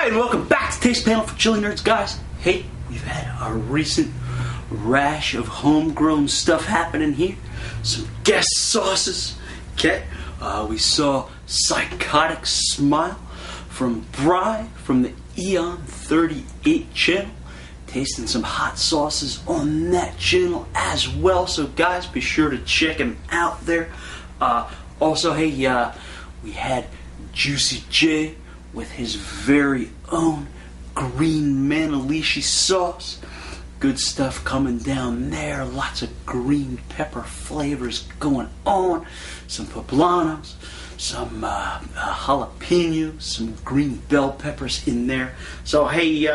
Alright, welcome back to Taste Panel for Chili Nerds, guys. Hey, we've had a recent rash of homegrown stuff happening here. Some guest sauces, okay? We saw Psychotic Smile from Bry from the Eon 38 channel. Tasting some hot sauces on that channel as well. So guys, be sure to check him out there. Also, hey, we had Juicy J with his very own green manalishi sauce. Good stuff coming down there. Lots of green pepper flavors going on. Some poblanos, some jalapenos, some green bell peppers in there. So hey,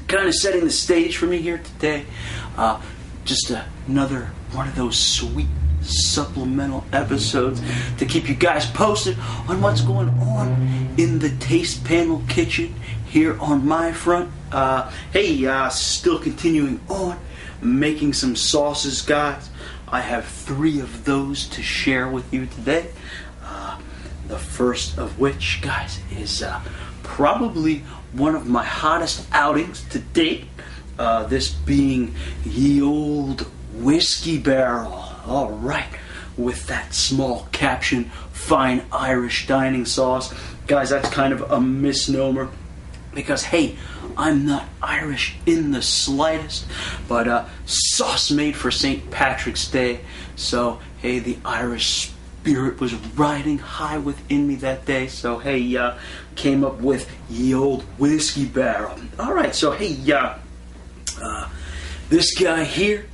kind of setting the stage for me here today. Just another one of those sweet supplemental episodes to keep you guys posted on what's going on in the Taste Panel kitchen here on my front. Hey, still continuing on making some sauces, guys. I have 3 of those to share with you today. The first of which, guys, is probably one of my hottest outings to date. This being Ye Olde Whiskey Barrel. All right, with that small caption, fine Irish dining sauce. Guys, that's kind of a misnomer because, hey, I'm not Irish in the slightest, but sauce made for St. Patrick's Day. So, hey, the Irish spirit was riding high within me that day. So, hey, came up with Ye Olde Whiskey Barrel. All right, so, hey, this guy here,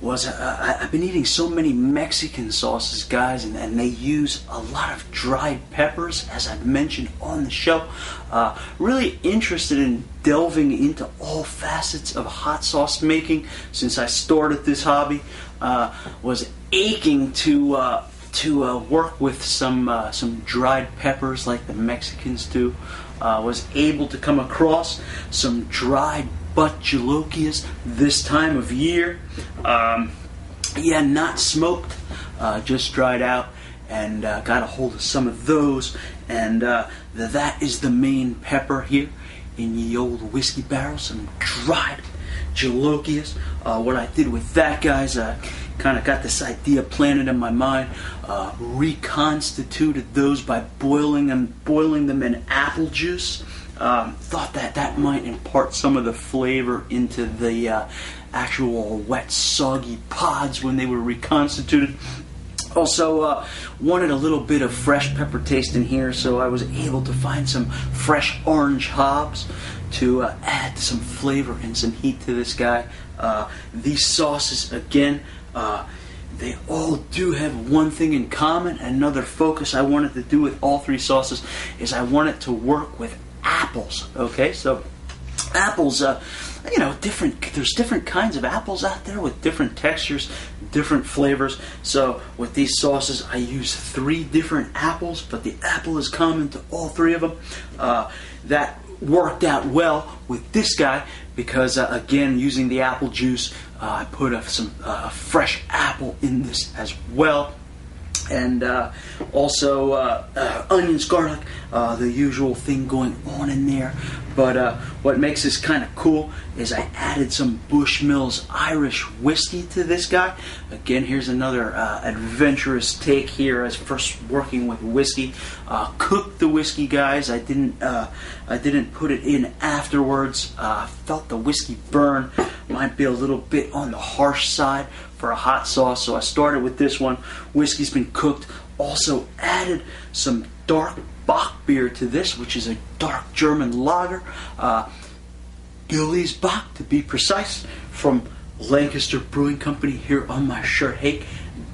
I've been eating so many Mexican sauces, guys, and they use a lot of dried peppers, as I've mentioned on the show. Really interested in delving into all facets of hot sauce making since I started this hobby. Was aching to work with some dried peppers like the Mexicans do. Was able to come across some dried butt jalokias this time of year. Yeah, not smoked, just dried out, and got a hold of some of those. And that is the main pepper here in Ye Olde Whiskey Barrel, some dried jalokias. What I did with that, guys, kind of got this idea planted in my mind. Reconstituted those by boiling them in apple juice. Thought that might impart some of the flavor into the actual wet, soggy pods when they were reconstituted. Also, wanted a little bit of fresh pepper taste in here, so I was able to find some fresh orange hobs to add some flavor and some heat to this guy. These sauces, again, they all do have one thing in common. Another focus I wanted to do with all 3 sauces is I wanted to work with apples. Okay, so apples, there's different kinds of apples out there with different textures, different flavors. So with these sauces, I use 3 different apples, but the apple is common to all 3 of them. That worked out well with this guy because, again, using the apple juice, I put some fresh apple in this as well. And also onions, garlic, the usual thing going on in there. But what makes this kind of cool is I added some Bushmills Irish whiskey to this guy. Again, here's another adventurous take here as first working with whiskey. Cooked the whiskey, guys. I didn't put it in afterwards. Felt the whiskey burn. Might be a little bit on the harsh side for a hot sauce, so I started with this one. Whiskey's been cooked. Also added some dark Bock beer to this, which is a dark German lager. Billy's Bock, to be precise, from Lancaster Brewing Company here on my shirt. Hey,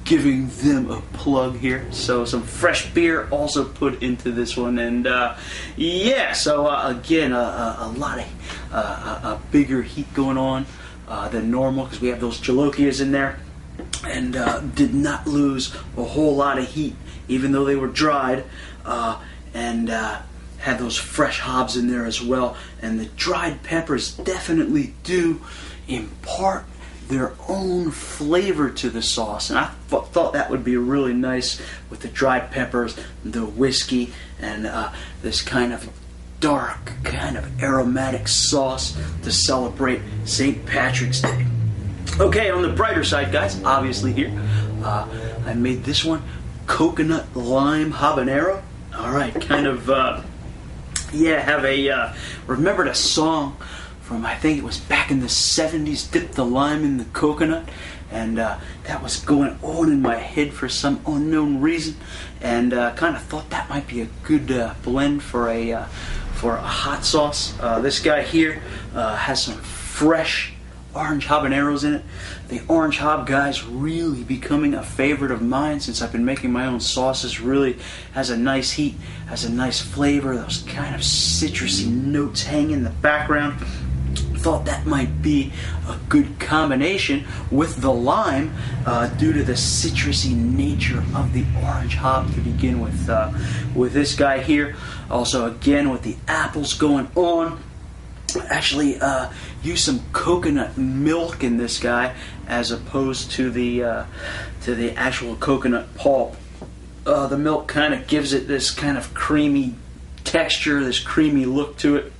giving them a plug here. So some fresh beer also put into this one, and yeah. So again, a lot of a bigger heat going on than normal because we have those jalokias in there, and did not lose a whole lot of heat, even though they were dried, and had those fresh hobs in there as well. And the dried peppers definitely do impart their own flavor to the sauce, and I thought that would be really nice with the dried peppers, the whiskey, and this kind of dark, kind of aromatic sauce to celebrate St. Patrick's Day. Okay, on the brighter side, guys, obviously here, I made this one, coconut lime habanero. All right, kind of, remembered a song from, I think it was back in the 70s, Dip the Lime in the Coconut, and that was going on in my head for some unknown reason, and kind of thought that might be a good blend for a hot sauce. This guy here has some fresh orange habaneros in it. The orange hab, guys, really becoming a favorite of mine since I've been making my own sauces. Really has a nice heat, has a nice flavor, those kind of citrusy notes hang in the background. Thought that might be a good combination with the lime due to the citrusy nature of the orange hab to begin with this guy here. Also, again, with the apples going on, actually use some coconut milk in this guy as opposed to the actual coconut pulp. The milk kind of gives it this kind of creamy texture, this creamy look to it.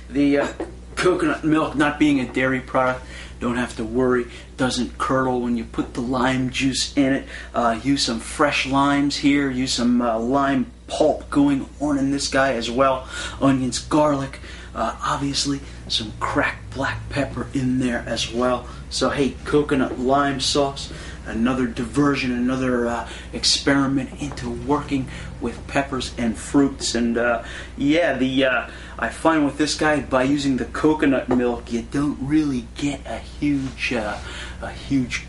The coconut milk, not being a dairy product, don't have to worry, doesn't curdle when you put the lime juice in it. Use some fresh limes here, use some lime pulp going on in this guy as well. Onions, garlic, obviously some cracked black pepper in there as well. So hey, coconut lime sauce, another diversion, another experiment into working with peppers and fruits. And I find with this guy, by using the coconut milk, you don't really get a huge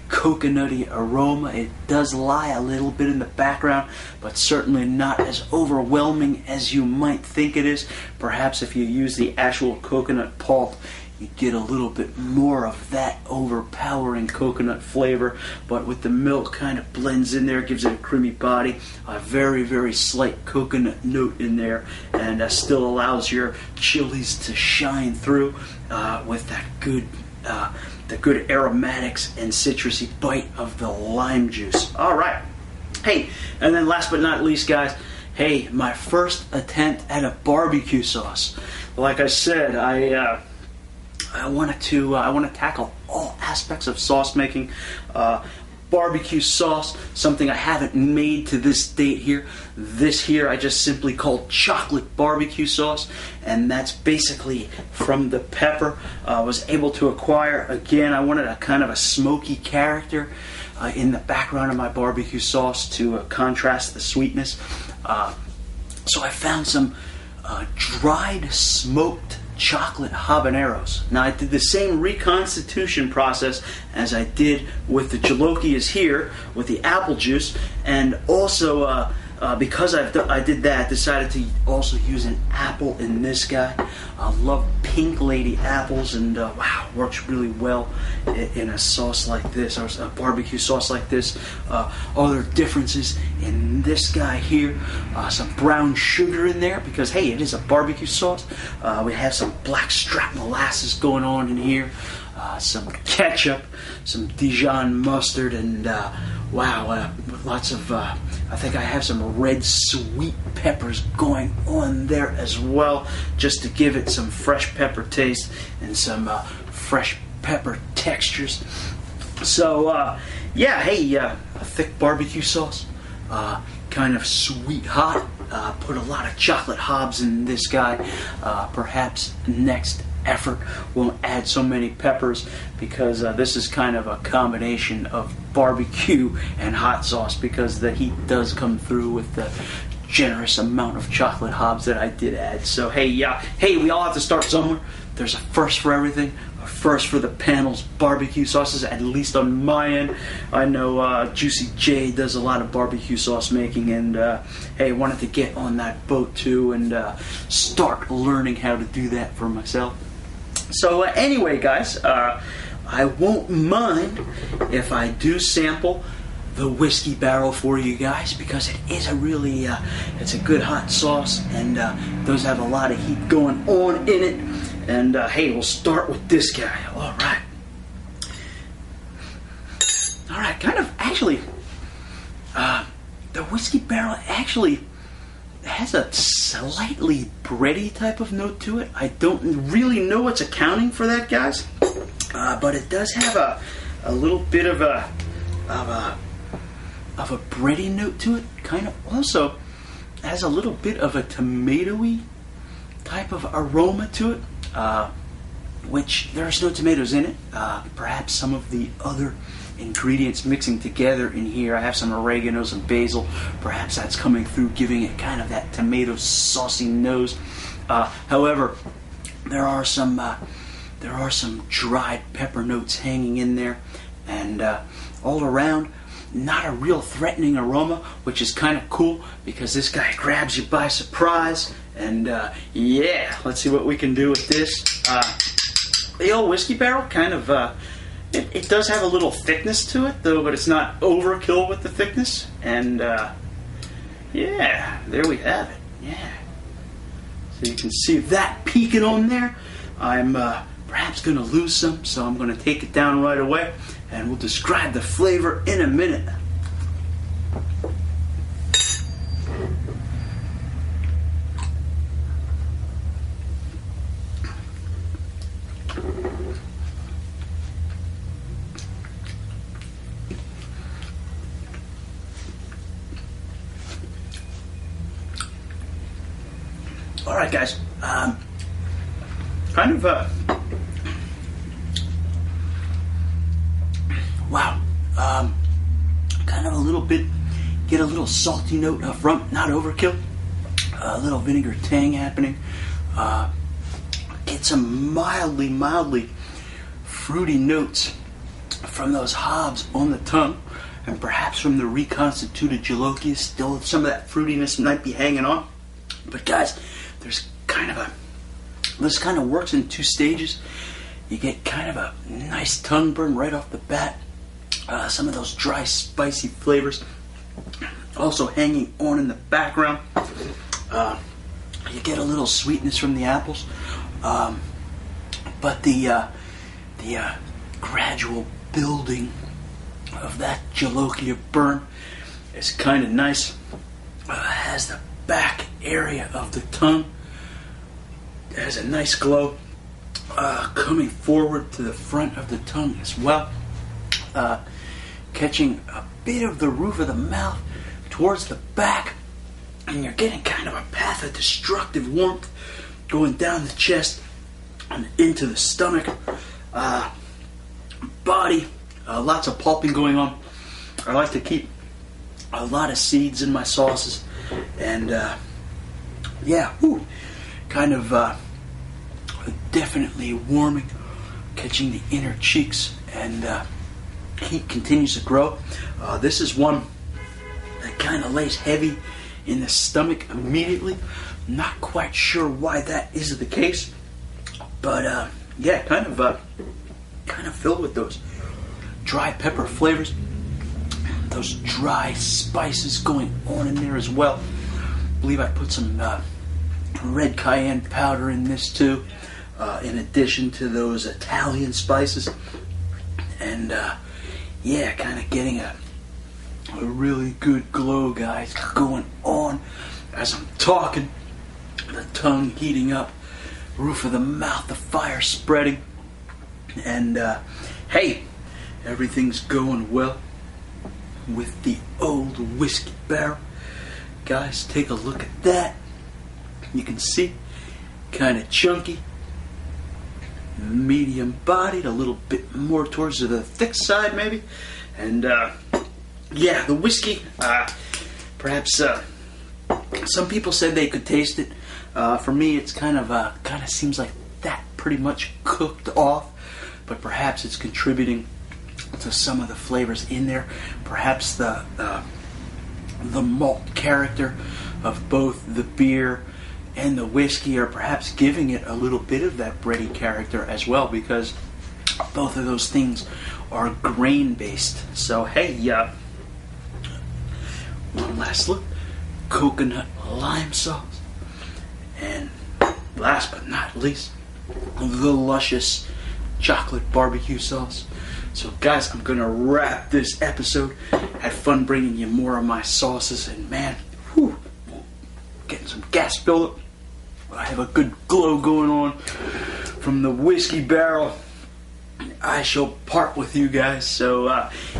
coconutty aroma. It does lie a little bit in the background, but certainly not as overwhelming as you might think it is. Perhaps if you use the actual coconut pulp, you get a little bit more of that overpowering coconut flavor, but with the milk kind of blends in there, gives it a creamy body, a very, very slight coconut note in there, and still allows your chilies to shine through with that good the good aromatics and citrusy bite of the lime juice. All right. Hey, and then last but not least, guys, hey, my first attempt at a barbecue sauce. Like I said, I want to tackle all aspects of sauce making. Barbecue sauce, something I haven't made to this date here. This here I just simply called chocolate barbecue sauce, and that's basically from the pepper I was able to acquire. Again, I wanted a kind of a smoky character in the background of my barbecue sauce to contrast the sweetness. So I found some dried smoked chocolate habaneros. Now I did the same reconstitution process as I did with the jalokias here with the apple juice, and also because I did that, decided to also use an apple in this guy. I love Pink Lady apples, and wow, works really well in a sauce like this, or a barbecue sauce like this. Other differences in this guy here, some brown sugar in there, because hey, it is a barbecue sauce. We have some blackstrap molasses going on in here, some ketchup, some Dijon mustard, and wow, lots of, I think I have some red sweet peppers going on there as well, just to give it some fresh pepper taste and some fresh pepper textures. So, yeah, hey, a thick barbecue sauce, kind of sweet hot. Put a lot of chocolate hobs in this guy. Perhaps next effort won't add so many peppers, because this is kind of a combination of barbecue and hot sauce, because the heat does come through with the generous amount of chocolate hobs that I did add. So hey, we all have to start somewhere. There's a first for everything. A first for the panel's barbecue sauces, at least on my end. I know Juicy J does a lot of barbecue sauce making, and hey, wanted to get on that boat too and start learning how to do that for myself. So anyway, guys, I won't mind if I do sample the whiskey barrel for you guys, because it is a really, it's a good hot sauce, and does have a lot of heat going on in it. And hey, we'll start with this guy. All right, kind of actually, the whiskey barrel actually has a slightly bready type of note to it. I don't really know what's accounting for that, guys, but it does have a little bit of a bready note to it. Kind of also has a little bit of a tomatoey type of aroma to it, which there's no tomatoes in it. Perhaps some of the other ingredients mixing together in here. I have some oregano, some basil. Perhaps that's coming through, giving it kind of that tomato saucy nose. However, there are some dried pepper notes hanging in there, and all around, not a real threatening aroma, which is kind of cool because this guy grabs you by surprise. And yeah, let's see what we can do with this. The old whiskey barrel kind of it does have a little thickness to it, though, but it's not overkill with the thickness. And yeah, there we have it. Yeah, so you can see that peeking on there. I'm perhaps going to lose some, so I'm going to take it down right away, and we'll describe the flavor in a minute. All right, guys. Wow. Kind of a little bit, get a little salty note up front, not overkill. A little vinegar tang happening. Get some mildly fruity notes from those hops on the tongue, and perhaps from the reconstituted jalokia. Still, some of that fruitiness might be hanging on. But guys, this kind of works in two stages. You get kind of a nice tongue burn right off the bat. Some of those dry, spicy flavors also hanging on in the background. You get a little sweetness from the apples, but the gradual building of that jalokia burn is kind of nice. Has the back area of the tongue. It has a nice glow coming forward to the front of the tongue as well, catching a bit of the roof of the mouth towards the back, and you're getting kind of a path of destructive warmth going down the chest and into the stomach, body, lots of pulping going on. I like to keep a lot of seeds in my sauces, and yeah, kind of definitely warming, catching the inner cheeks, and heat continues to grow. This is one that kind of lays heavy in the stomach immediately. Not quite sure why that is the case, but yeah, kind of filled with those dry pepper flavors, those dry spices going on in there as well. I believe I put some red cayenne powder in this too, in addition to those Italian spices, and yeah, kind of getting a really good glow, guys, going on as I'm talking. The tongue heating up, roof of the mouth, the fire spreading, and hey, everything's going well with the old whiskey barrel. Guys, take a look at that. You can see, kind of chunky, medium bodied, a little bit more towards the thick side maybe, and yeah, the whiskey, perhaps some people said they could taste it. For me, it's kind of seems like that pretty much cooked off, but perhaps it's contributing to some of the flavors in there. Perhaps the malt character of both the beer and the whiskey are perhaps giving it a little bit of that bready character as well, because both of those things are grain based. So hey, one last look. Coconut lime sauce, and last but not least, the luscious chocolate barbecue sauce. So guys, I'm gonna wrap this episode. Had fun bringing you more of my sauces, and man, getting gas buildup. I have a good glow going on from the whiskey barrel. I shall part with you guys. So,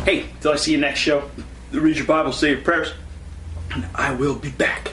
hey, till I see you next show, read your Bible, say your prayers, and I will be back.